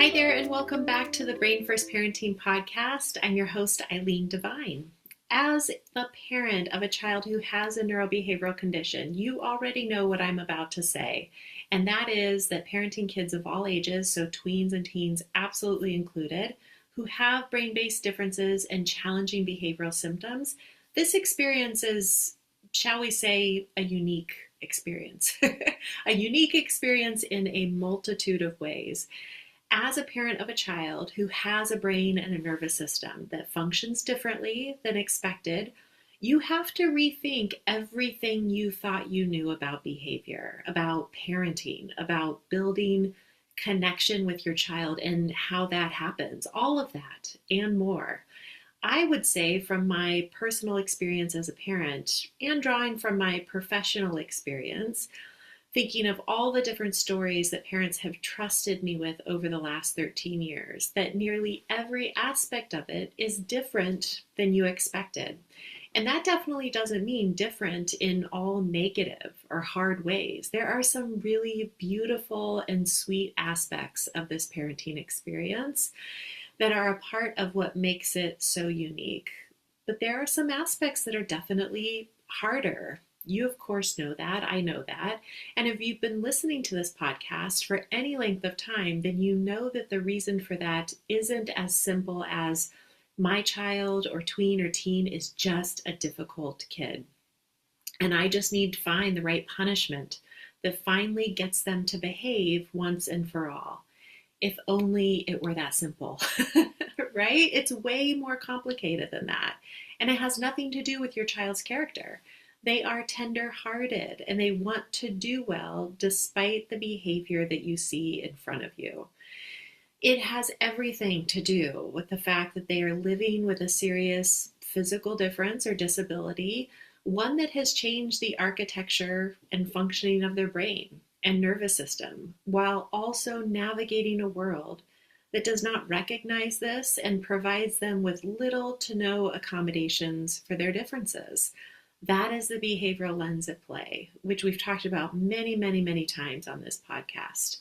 Hi there, and welcome back to the Brain First Parenting Podcast. I'm your host, Eileen Devine. As the parent of a child who has a neurobehavioral condition, you already know what I'm about to say, and that is that parenting kids of all ages, so tweens and teens absolutely included, who have brain-based differences and challenging behavioral symptoms, this experience is, shall we say, a unique experience. A unique experience in a multitude of ways. As a parent of a child who has a brain and a nervous system that functions differently than expected, you have to rethink everything you thought you knew about behavior, about parenting, about building connection with your child and how that happens, all of that and more. I would say from my personal experience as a parent and drawing from my professional experience, thinking of all the different stories that parents have trusted me with over the last 13 years, that nearly every aspect of it is different than you expected. And that definitely doesn't mean different in all negative or hard ways. There are some really beautiful and sweet aspects of this parenting experience that are a part of what makes it so unique. But there are some aspects that are definitely harder. You, of course, know that. I know that. And if you've been listening to this podcast for any length of time, then you know that the reason for that isn't as simple as my child or tween or teen is just a difficult kid. And I just need to find the right punishment that finally gets them to behave once and for all. If only it were that simple, right? It's way more complicated than that. And it has nothing to do with your child's character. They are tender-hearted and they want to do well despite the behavior that you see in front of you. It has everything to do with the fact that they are living with a serious physical difference or disability, one that has changed the architecture and functioning of their brain and nervous system, while also navigating a world that does not recognize this and provides them with little to no accommodations for their differences. That is the behavioral lens at play, which we've talked about many, many, many times on this podcast.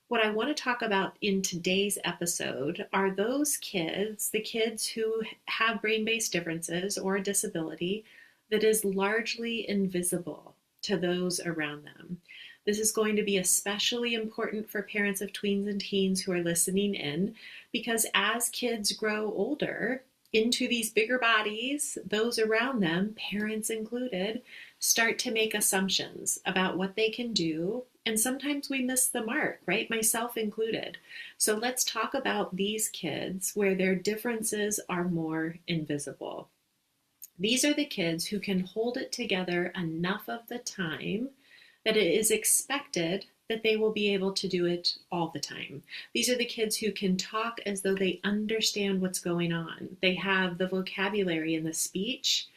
What I want to talk about in today's episode are those kids, the kids who have brain-based differences or a disability that is largely invisible to those around them. This is going to be especially important for parents of tweens and teens who are listening in, because as kids grow older, into these bigger bodies, those around them, parents included, start to make assumptions about what they can do. And sometimes we miss the mark, right? Myself included. So let's talk about these kids where their differences are more invisible. These are the kids who can hold it together enough of the time that it is expected that they will be able to do it all the time. These are the kids who can talk as though they understand what's going on. They have the vocabulary and the speech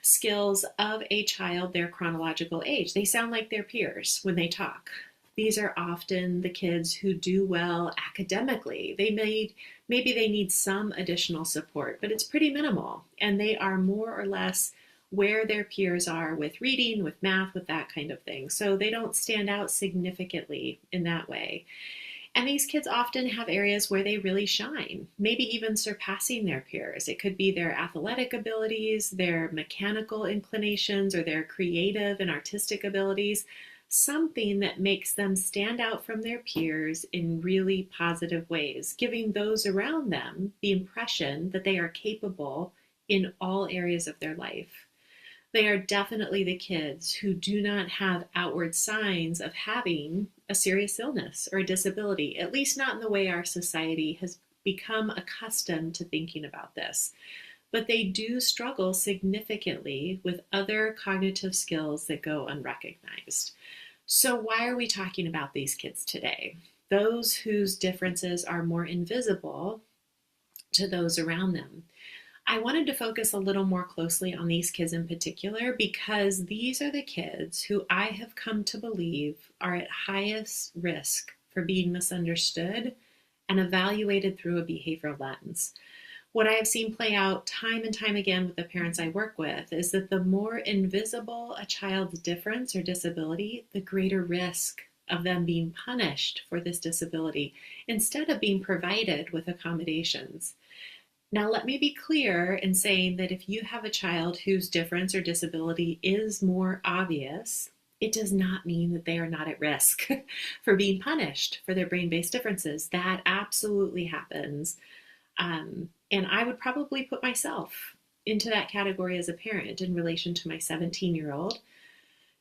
skills of a child their chronological age. They sound like their peers when they talk. These are often the kids who do well academically. Maybe they need some additional support, but it's pretty minimal. And they are more or less where their peers are with reading, with math, with that kind of thing. So they don't stand out significantly in that way. And these kids often have areas where they really shine, maybe even surpassing their peers. It could be their athletic abilities, their mechanical inclinations, or their creative and artistic abilities, something that makes them stand out from their peers in really positive ways, giving those around them the impression that they are capable in all areas of their life. They are definitely the kids who do not have outward signs of having a serious illness or a disability, at least not in the way our society has become accustomed to thinking about this. But they do struggle significantly with other cognitive skills that go unrecognized. So why are we talking about these kids today? Those whose differences are more invisible to those around them. I wanted to focus a little more closely on these kids in particular because these are the kids who I have come to believe are at highest risk for being misunderstood and evaluated through a behavioral lens. What I have seen play out time and time again with the parents I work with is that the more invisible a child's difference or disability, the greater risk of them being punished for this disability instead of being provided with accommodations. Now, let me be clear in saying that if you have a child whose difference or disability is more obvious, it does not mean that they are not at risk for being punished for their brain-based differences. That absolutely happens. And I would probably put myself into that category as a parent in relation to my 17-year-old.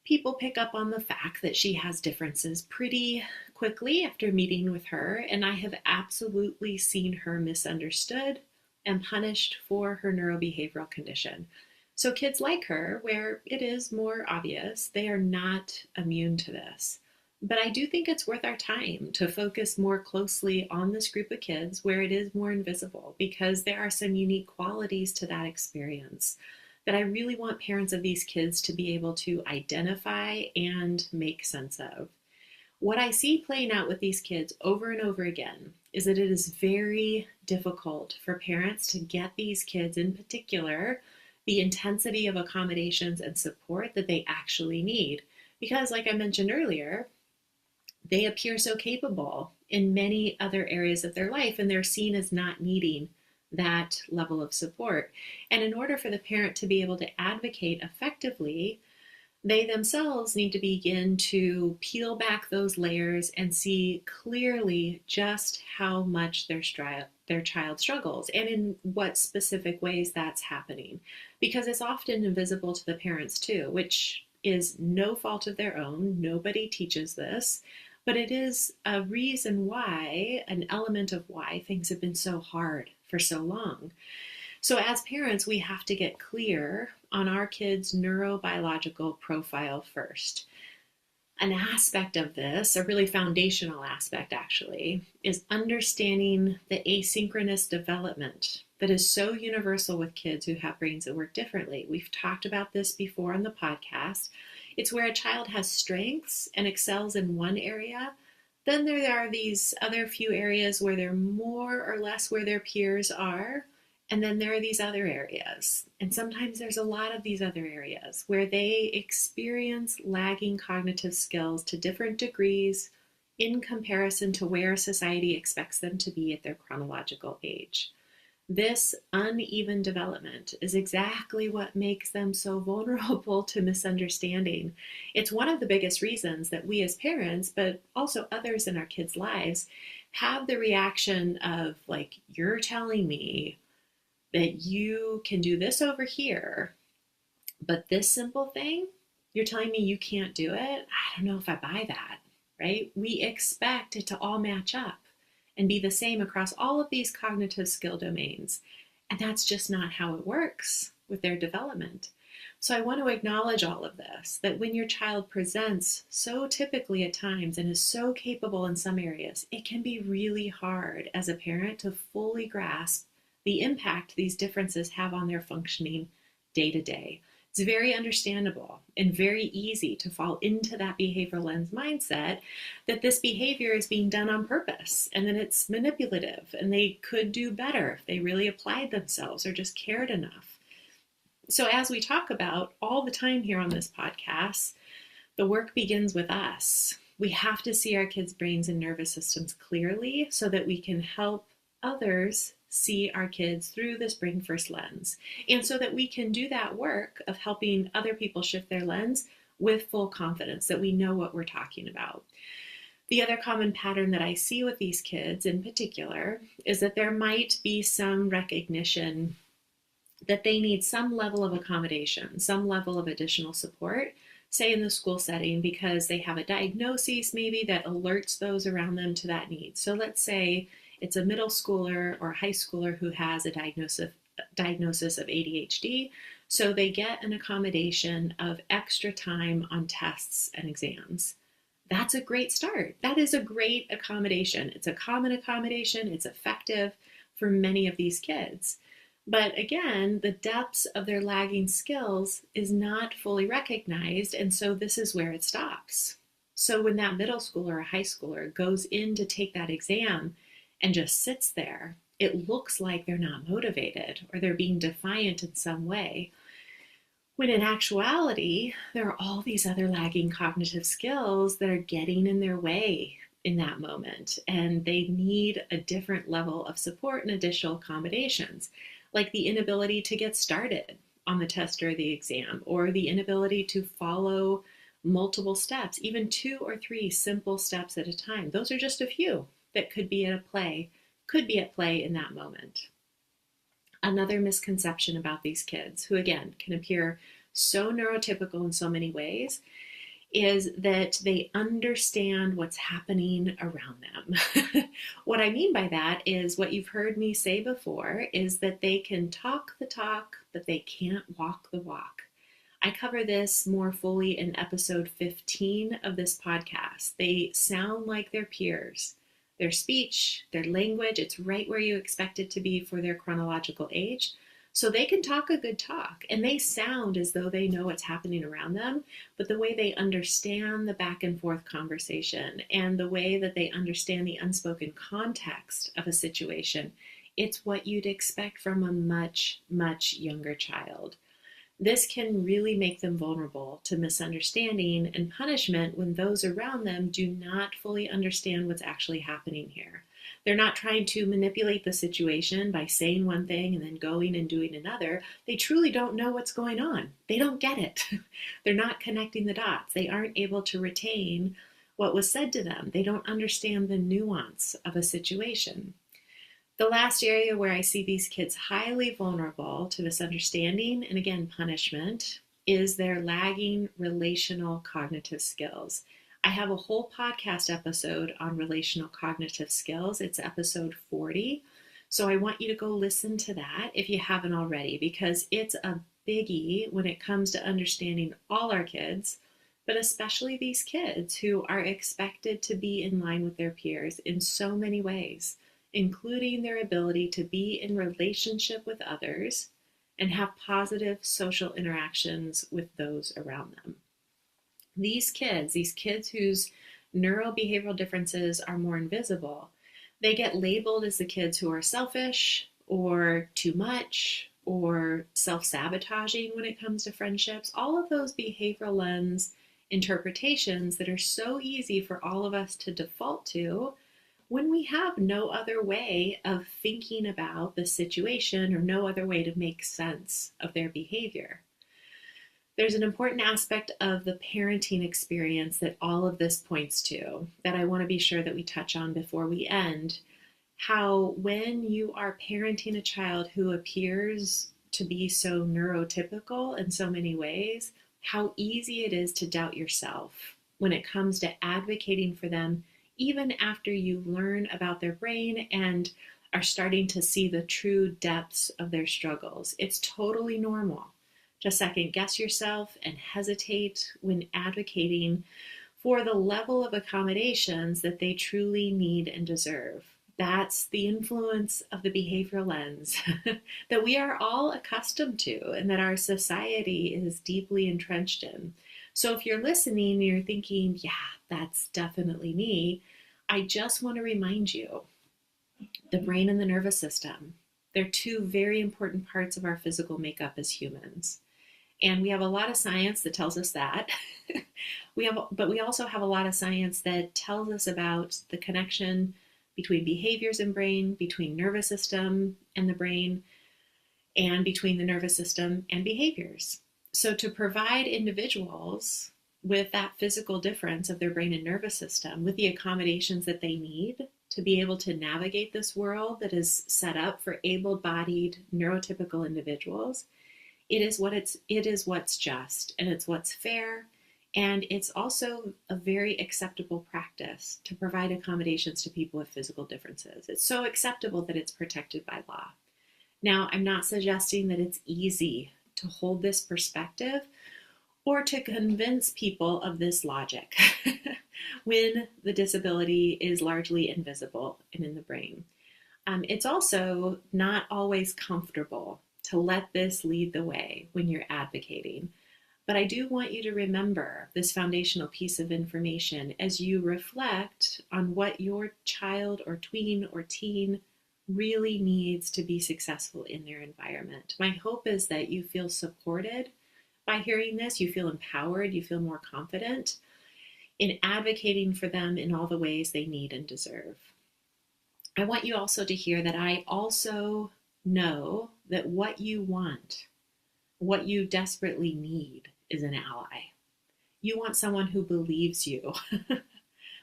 People pick up on the fact that she has differences pretty quickly after meeting with her, and I have absolutely seen her misunderstood and punished for her neurobehavioral condition. So kids like her, where it is more obvious, they are not immune to this. But I do think it's worth our time to focus more closely on this group of kids where it is more invisible, because there are some unique qualities to that experience that I really want parents of these kids to be able to identify and make sense of. What I see playing out with these kids over and over again is that it is very difficult for parents to get these kids, in particular, the intensity of accommodations and support that they actually need. Because, like I mentioned earlier, they appear so capable in many other areas of their life, and they're seen as not needing that level of support. And in order for the parent to be able to advocate effectively, they themselves need to begin to peel back those layers and see clearly just how much their child struggles and in what specific ways that's happening. Because it's often invisible to the parents too, which is no fault of their own. Nobody teaches this, but it is a reason why, an element of why things have been so hard for so long. So as parents, we have to get clear on our kids' neurobiological profile first. An aspect of this, a really foundational aspect actually, is understanding the asynchronous development that is so universal with kids who have brains that work differently. We've talked about this before on the podcast. It's where a child has strengths and excels in one area. Then there are these other few areas where they're more or less where their peers are. And then there are these other areas, and sometimes there's a lot of these other areas where they experience lagging cognitive skills to different degrees in comparison to where society expects them to be at their chronological age. This uneven development is exactly what makes them so vulnerable to misunderstanding. It's one of the biggest reasons that we as parents, but also others in our kids' lives, have the reaction of, like, you're telling me that you can do this over here, but this simple thing, you're telling me you can't do it? I don't know if I buy that, right? We expect it to all match up and be the same across all of these cognitive skill domains. And that's just not how it works with their development. So I want to acknowledge all of this, that when your child presents so typically at times and is so capable in some areas, it can be really hard as a parent to fully grasp the impact these differences have on their functioning day to day. It's very understandable and very easy to fall into that behavioral lens mindset that this behavior is being done on purpose and that it's manipulative and they could do better if they really applied themselves or just cared enough. So as we talk about all the time here on this podcast, the work begins with us. We have to see our kids' brains and nervous systems clearly so that we can help others see our kids through this brain first lens, and so that we can do that work of helping other people shift their lens with full confidence that we know what we're talking about. The other common pattern that I see with these kids in particular is that there might be some recognition that they need some level of accommodation, some level of additional support, say in the school setting, because they have a diagnosis maybe that alerts those around them to that need. So let's say it's a middle schooler or a high schooler who has a diagnosis of ADHD, so they get an accommodation of extra time on tests and exams. That's a great start. That is a great accommodation. It's a common accommodation. It's effective for many of these kids. But again, the depths of their lagging skills is not fully recognized, and so this is where it stops. So when that middle schooler or high schooler goes in to take that exam and just sits there, it looks like they're not motivated or they're being defiant in some way. When in actuality, there are all these other lagging cognitive skills that are getting in their way in that moment, and they need a different level of support and additional accommodations, like the inability to get started on the test or the exam, or the inability to follow multiple steps, even 2 or 3 simple steps at a time. Those are just a few that could be at play in that moment. Another misconception about these kids, who again can appear so neurotypical in so many ways, is that they understand what's happening around them. What I mean by that is what you've heard me say before, is that they can talk the talk, but they can't walk the walk. I cover this more fully in episode 15 of this podcast. They sound like their peers. Their speech, their language, it's right where you expect it to be for their chronological age. So they can talk a good talk, and they sound as though they know what's happening around them, but the way they understand the back and forth conversation and the way that they understand the unspoken context of a situation, it's what you'd expect from a much, much younger child. This can really make them vulnerable to misunderstanding and punishment when those around them do not fully understand what's actually happening here. They're not trying to manipulate the situation by saying one thing and then going and doing another. They truly don't know what's going on. They don't get it. They're not connecting the dots. They aren't able to retain what was said to them. They don't understand the nuance of a situation. The last area where I see these kids highly vulnerable to misunderstanding and again punishment is their lagging relational cognitive skills. I have a whole podcast episode on relational cognitive skills. It's episode 40. So I want you to go listen to that if you haven't already, because it's a biggie when it comes to understanding all our kids, but especially these kids who are expected to be in line with their peers in so many ways, including their ability to be in relationship with others and have positive social interactions with those around them. These kids whose neurobehavioral differences are more invisible, they get labeled as the kids who are selfish or too much or self-sabotaging when it comes to friendships. All of those behavioral lens interpretations that are so easy for all of us to default to when we have no other way of thinking about the situation or no other way to make sense of their behavior. There's an important aspect of the parenting experience that all of this points to that I want to be sure that we touch on before we end. How when you are parenting a child who appears to be so neurotypical in so many ways, how easy it is to doubt yourself when it comes to advocating for them, even after you learn about their brain and are starting to see the true depths of their struggles. It's totally normal to second guess yourself and hesitate when advocating for the level of accommodations that they truly need and deserve. That's the influence of the behavioral lens that we are all accustomed to and that our society is deeply entrenched in. So if you're listening and you're thinking, yeah, that's definitely me, I just want to remind you, the brain and the nervous system, they're two very important parts of our physical makeup as humans. And we have a lot of science that tells us that. But we also have a lot of science that tells us about the connection between behaviors and brain, between nervous system and the brain, and between the nervous system and behaviors. So to provide individuals with that physical difference of their brain and nervous system, with the accommodations that they need to be able to navigate this world that is set up for able-bodied, neurotypical individuals, it is what's just, and it's what's fair, and it's also a very acceptable practice to provide accommodations to people with physical differences. It's so acceptable that it's protected by law. Now, I'm not suggesting that it's easy to hold this perspective or to convince people of this logic when the disability is largely invisible and in the brain. It's also not always comfortable to let this lead the way when you're advocating. But I do want you to remember this foundational piece of information as you reflect on what your child or tween or teen really needs to be successful in their environment. My hope is that you feel supported by hearing this. You feel empowered, you feel more confident in advocating for them in all the ways they need and deserve. I want you also to hear that I also know that what you want, what you desperately need, is an ally. You want someone who believes you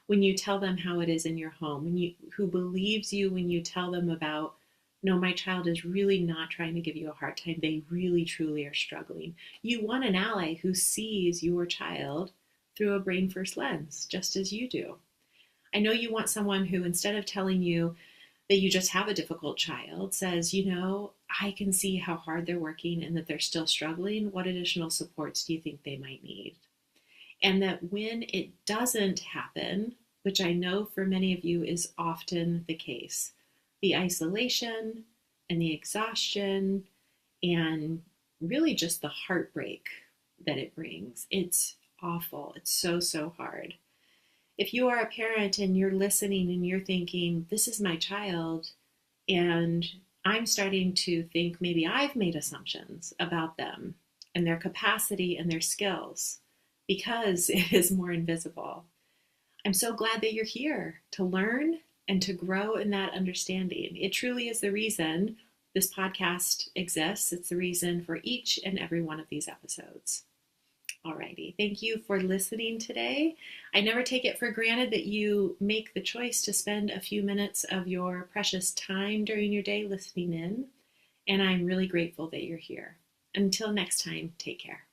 when you tell them how it is in your home, who believes you when you tell them about, no, my child is really not trying to give you a hard time. They really, truly are struggling. You want an ally who sees your child through a brain first lens, just as you do. I know you want someone who, instead of telling you that you just have a difficult child, says, I can see how hard they're working and that they're still struggling. What additional supports do you think they might need? And that when it doesn't happen, which I know for many of you is often the case, the isolation and the exhaustion and really just the heartbreak that it brings, it's awful. It's so, so hard. If you are a parent and you're listening and you're thinking, this is my child, and I'm starting to think maybe I've made assumptions about them and their capacity and their skills because it is more invisible, I'm so glad that you're here to learn and to grow in that understanding. It truly is the reason this podcast exists. It's the reason for each and every one of these episodes. Alrighty, thank you for listening today. I never take it for granted that you make the choice to spend a few minutes of your precious time during your day listening in, and I'm really grateful that you're here. Until next time, take care.